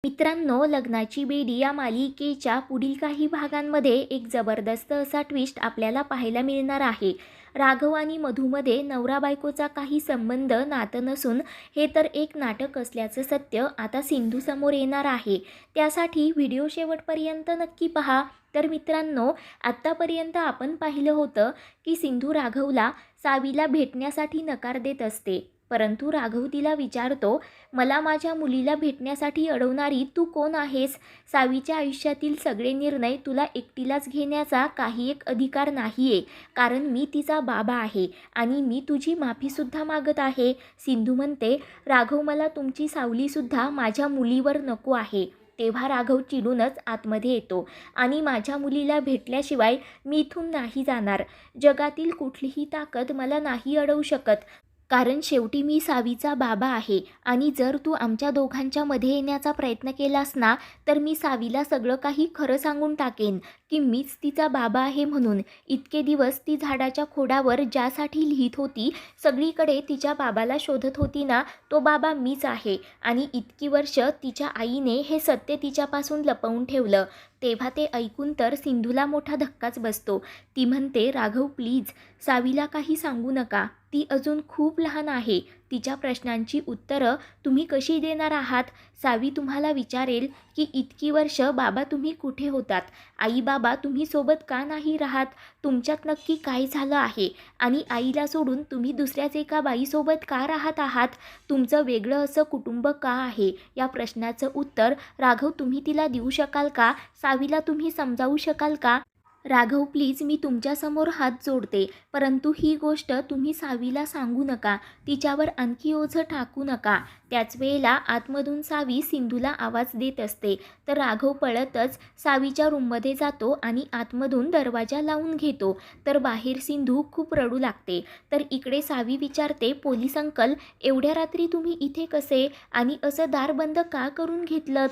मित्रांनो, लग्नाची बेडी या मालिकेच्या पुढील काही भागांमध्ये एक जबरदस्त असा ट्विस्ट आपल्याला पाहायला मिळणार आहे. राघव आणि मधूमध्ये नवरा बायकोचा काही संबंध नातं नसून हे तर एक नाटक असल्याचं सत्य आता सिंधू समोर येणार आहे. त्यासाठी व्हिडिओ शेवटपर्यंत नक्की पहा. तर मित्रांनो, आत्तापर्यंत आपण पाहिलं होतं की सिंधू राघवला सावीला भेटण्यासाठी नकार देत असते, परंतु राघव तिला विचारतो, मला माझ्या मुलीला भेटण्यासाठी अडवणारी तू कोण आहेस? सावीच्या आयुष्यातील सगळे निर्णय तुला एकटीलाच घेण्याचा काही एक अधिकार नाही आहे, कारण मी तिचा बाबा आहे आणि मी तुझी माफीसुद्धा मागत आहे. सिंधू म्हणते, राघव, मला तुमची सावलीसुद्धा माझ्या मुलीवर नको आहे. तेव्हा राघव चिडूनच आतमध्ये येतो आणि माझ्या मुलीला भेटल्याशिवाय मी इथून नाही जाणार. जगातील कुठलीही ताकद मला नाही अडवू शकत, कारण शेवटी मी सावीचा बाबा आहे आणि जर तू आमच्या दोघांच्या मध्ये येण्याचा प्रयत्न केलास ना, तर मी सावीला सगळं काही खरं सांगून टाकेन की मीच तिचा बाबा आहे म्हणून. इतके दिवस ती झाडाच्या खोडावर ज्यासाठी लिहित होती, सगळीकडे तिच्या बाबाला शोधत होती ना, तो बाबा मीच आहे आणि इतकी वर्ष तिच्या आईने हे सत्य तिच्यापासून लपवून ठेवलं. तेव्हा ते ऐकून तर सिंधूला मोठा धक्काच बसतो. ती म्हणते, राघव प्लीज, सावीला काही सांगू नका. ती अजून खूप लहान आहे. तिच्या प्रश्नांची उत्तरं तुम्ही कशी देणार आहात? सावी तुम्हाला विचारेल की इतकी वर्ष बाबा तुम्ही कुठे होतात? आई बाबा तुम्ही सोबत का नाही राहत? तुमच्यात नक्की काय झालं आहे? आणि आईला सोडून तुम्ही दुसऱ्याच एका बाईसोबत का राहत आहात? तुमचं वेगळं असं कुटुंब का आहे? या प्रश्नाचं उत्तर राघव तुम्ही तिला देऊ शकाल का? सावीला तुम्ही समजावू शकाल का? राघव प्लीज, मी तुमच्यासमोर हात जोडते, परंतु ही गोष्ट तुम्ही सावीला सांगू नका. तिच्यावर आणखी ओझं टाकू नका. त्याच वेळेला आतमधून सावी सिंधूला आवाज देत असते, तर राघव पळतच सावीच्या रूममध्ये जातो आणि आतमधून दरवाजा लावून घेतो. तर बाहेर सिंधू खूप रडू लागते. तर इकडे सावी विचारते, पोलीस अंकल, एवढ्या रात्री तुम्ही इथे कसे आणि असं दार बंद का करून घेतलं?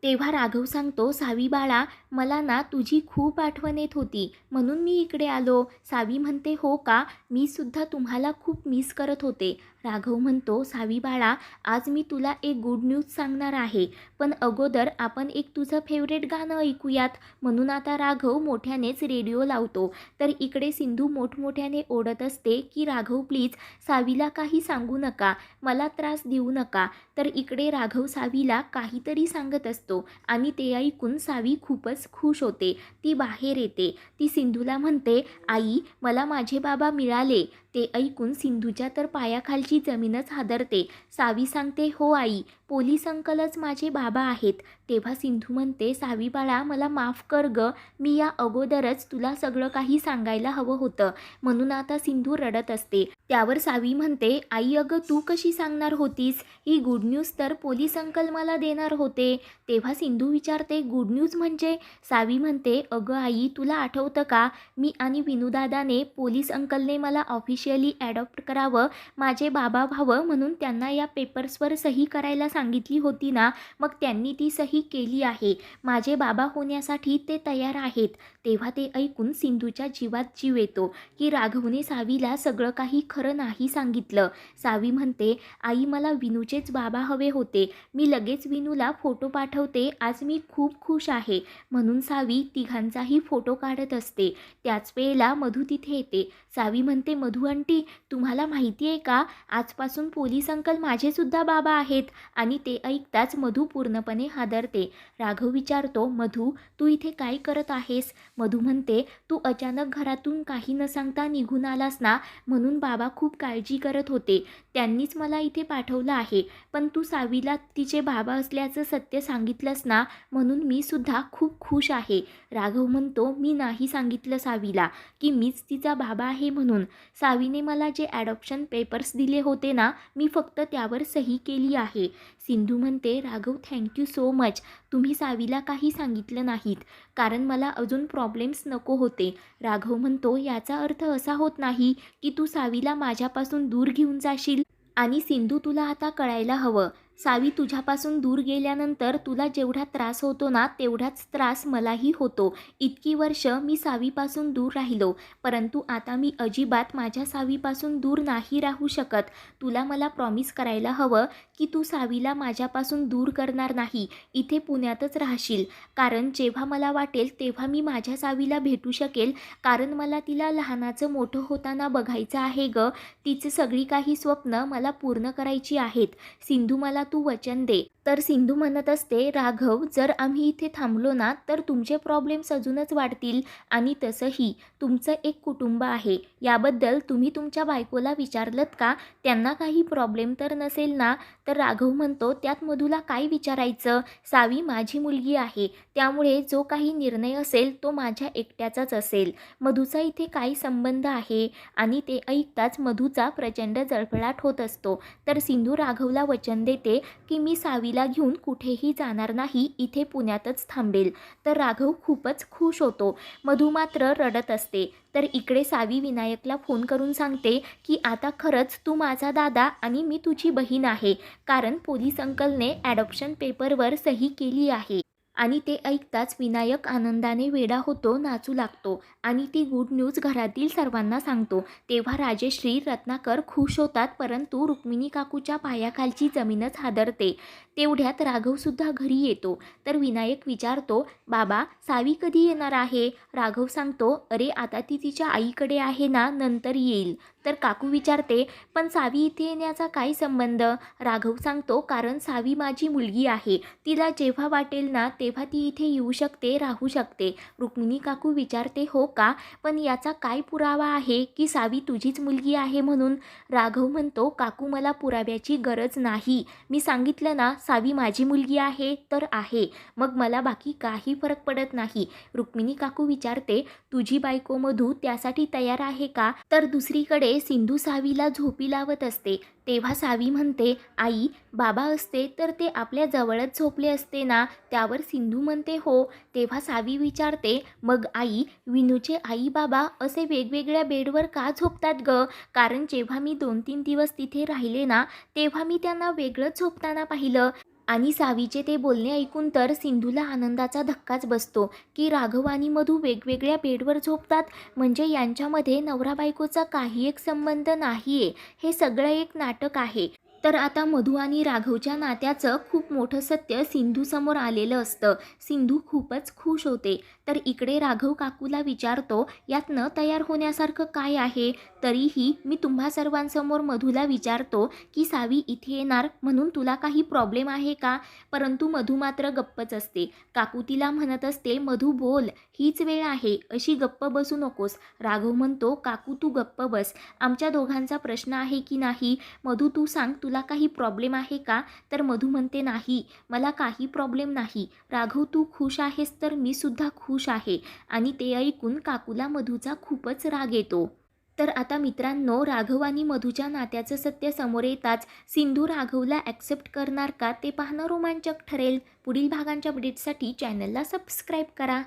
तेव्हा राघव सांगतो, सावी बाळा, मला ना तुझी खूप आठवण येत होती म्हणून मी इकडे आलो. सावी म्हणते, हो का? मी सुद्धा तुम्हाला खूप मिस करत होते. राघव म्हणतो, सावी बाळा, आज मी तुला एक गुड न्यूज सांगणार आहे, पण अगोदर आपण एक तुझं फेवरेट गाणं ऐकूयात. म्हणून आता राघव मोठ्यानेच रेडिओ लावतो. तर इकडे सिंधू मोठमोठ्याने ओढत असते की राघव प्लीज, सावीला काही सांगू नका, मला त्रास देऊ नका. तर इकडे राघव सावीला काहीतरी सांगत असतो आणि ते ऐकून सावी खूपच खुश होते. ती बाहेर येते. ती सिंधूला म्हणते, आई, मला माझे बाबा मिळाले. ते ऐकून सिंधूच्या तर पायाखालची जमीनच हादरते. सावी सांगते, हो आई, पोलीस अंकलच माझे बाबा आहेत. तेव्हा सिंधू म्हणते, सावी बाळा, मला माफ कर ग, मी या अगोदरच तुला सगळं काही सांगायला हवं होतं. म्हणून आता सिंधू रडत असते. त्यावर सावी म्हणते, आई अगं, तू कशी सांगणार होतीस? ही गुड न्यूज तर पोलीस अंकल मला देणार होते. तेव्हा सिंधू विचारते, गुड न्यूज म्हणजे? सावी म्हणते, अगं आई, तुला आठवतं का, मी आणि विनूदादाने पोलीस अंकलने मला ऑफिशियली ॲडॉप्ट करावं, माझे बाबा व्हावं म्हणून त्यांना या पेपर्सवर सही करायला सांगितली होती ना, मग त्यांनी ती सही केली आहे. माझे बाबा होण्यासाठी ते तयार आहेत. तेव्हा ते ऐकून सिंधूच्या जीवात जीव येतो की राघवने सावीला सगळं काही खरं नाही सांगितलं. सावी म्हणते, आई, मला विनूचेच बाबा हवे होते. मी लगेच विनूला फोटो पाठवते. आज मी खूप खुश आहे. म्हणून सावी तिघांचाही फोटो काढत असते. त्याच वेळेला मधू तिथे येते. सावी म्हणते, मधू आंटी, तुम्हाला माहिती आहे का, आजपासून पोलीस अंकल माझेसुद्धा बाबा आहेत. आणि ते ऐकताच मधू पूर्णपणे हादरते. राघव विचारतो, मधू, तू इथे काय करत आहेस? मधू म्हणते, तू अचानक घरातून काही न सांगता निघून आलास ना, म्हणून बाबा खूप काळजी करत होते. त्यांनीच मला इथे पाठवलं आहे. पण तू सावीला तिचे बाबा असल्याचं सत्य सांगितलंस ना, म्हणून मी सुद्धा खूप खुश आहे. राघव म्हणतो, मी नाही सांगितलं सावीला की मीच तिचा बाबा आहे म्हणून. सावीने मला जे ॲडॉप्शन पेपर्स दिले होते ना, मी फक्त त्यावर सही केली आहे. सिंधू म्हणते, राघव, थँक्यू सो मच. तुम्ही सावीला काही सांगितलं नाहीत, कारण मला अजून प्रॉब्लेम्स नको होते. राघव म्हणतो, याचा अर्थ असा होत नाही की तू सावीला माझ्यापासून दूर घेऊन जाशील. आणि सिंधू, तुला आता कळायला हवं, सावी तुझ्यापासून दूर गेल्यानंतर तुला जेवढा त्रास होतो ना तेवढाच त्रास मलाही होतो. इतकी वर्ष मी सावीपासून दूर राहिलो, परंतु आता मी अजिबात माझ्या सावीपासून दूर नाही राहू शकत. तुला मला प्रॉमिस करायला हवं की तू सावीला माझ्यापासून दूर करणार नाही, इथे पुण्यातच राहशील. कारण जेव्हा मला वाटेल तेव्हा मी माझ्या सावीला भेटू शकेल, कारण मला तिला लहानाचं मोठं होताना बघायचं आहे गं. तिचे सगळी काही स्वप्न मला पूर्ण करायची आहेत. सिंधू, मला तू वचन दे. तर सिंधू म्हणत असते, राघव, जर आम्ही इथे थांबलो ना तर तुमचे प्रॉब्लेम्स अजूनच वाढतील आणि तसंही तुमचं एक कुटुंब आहे. याबद्दल तुम्ही तुमच्या बायकोला विचारलत का? त्यांना काही प्रॉब्लेम तर नसेल ना? तर राघव म्हणतो, त्यात मधूला काय विचारायचं? सावी माझी मुलगी आहे, त्यामुळे जो काही निर्णय असेल तो माझ्या एकट्याचाच असेल. मधूचा इथे काय संबंध आहे? आणि ते ऐकताच मधूचा प्रचंड जळफळाट होत असतो. तर सिंधू राघवला वचन देते की मी सावीला घेऊन कुठेही जाणार नाही, इथे पुण्यातच थांबेल. तर राघव खूपच खुश होतो. मधू मात्र रडत असते. तर इकडे सावी विनायकला फोन करून सांगते की आता खरंच तू माझा दादा आणि मी तुझी बहीण आहे, कारण पोलीस अंकलने ॲडॉप्शन पेपरवर सही केली आहे. आणि ते ऐकताच विनायक आनंदाने वेडा होतो, नाचू लागतो आणि ती गुड न्यूज घरातील सर्वांना सांगतो. तेव्हा राजेश्री, रत्नाकर खुश होतात, परंतु रुक्मिणी काकूच्या पायाखालची जमीनच हादरते. तेवढ्यात राघवसुद्धा घरी येतो. तर विनायक विचारतो, बाबा सावी कधी येणार आहे? राघव सांगतो, अरे आता ती तिच्या आईकडे आहे ना, नंतर येईल. तर काकू विचारते, पण सावी इथे येण्याचा काय संबंध? राघव सांगतो, कारण सावी माझी मुलगी आहे, तिला जेव्हा वाटेल ना तेव्हा ती इथे येऊ शकते, राहू शकते. रुक्मिणी काकू विचारते, हो का? पण याचा काय पुरावा आहे की सावी तुझीच मुलगी आहे म्हणून? राघव म्हणतो, काकू मला पुराव्याची गरज नाही. मी सांगितलं ना सावी माझी मुलगी आहे तर आहे, मग मला बाकी काही फरक पडत नाही. रुक्मिणी काकू विचारते, तुझी बायको मधू त्यासाठी तयार आहे का? तर दुसरीकडे सिंधू सावीला झोपी लावत असते. तेव्हा सावी म्हणते, आई, बाबा असते तर ते आपल्या जवळच झोपले असते ना? त्यावर सिंधू म्हणते, हो. तेव्हा सावी विचारते, मग आई, विनूचे आई बाबा असे वेगवेगळ्या बेडवर का झोपतात ग? कारण जेव्हा मी 2-3 दिवस तिथे राहिले ना तेव्हा मी त्यांना वेगळंच झोपताना पाहिलं. आणि सावीचे ते बोलणे ऐकून तर सिंधूला आनंदाचा धक्काच बसतो की राघव आणि मधू वेगवेगळ्या बेडवर झोपतात, म्हणजे यांच्यामध्ये नवरा बायकोचा काही एक संबंध नाही आहे, हे सगळं एक नाटक आहे. तर आता मधू आणि राघवच्या नात्याचं खूप मोठं सत्य सिंधूसमोर आलेलं असतं. सिंधू खूपच खुश होते. तर इकडे राघव काकूला विचारतो, यात न तयार होण्यासारखं काय आहे? तरीही मी तुम्हा सर्वांसमोर मधूला विचारतो की सावी इथे येणार म्हणून तुला काही प्रॉब्लेम आहे का? परंतु मधू मात्र गप्पच असते. काकू तिला म्हणत असते, मधू बोल, हीच वेळ आहे, अशी गप्प बसू नकोस. राघव म्हणतो, काकू तू गप्प बस, आमच्या दोघांचा प्रश्न आहे की नाही? मधू तू सांग, तुला काही प्रॉब्लेम आहे का? तर मधू म्हणते, नाही, मला काही प्रॉब्लेम नाही. राघव तू खुश आहेस तर मी सुद्धा खुश आहे. आणि ते ऐकून काकूला मधूचा खूपच राग येतो. तर आता मित्रांनो, राघव आणि मधूच्या नात्याचं सत्य समोर येताच सिंधू राघवला ॲक्सेप्ट करणार का ते पाहणं रोमांचक ठरेल. पुढील भागांच्या अपडेट्ससाठी चॅनलला सबस्क्राईब करा.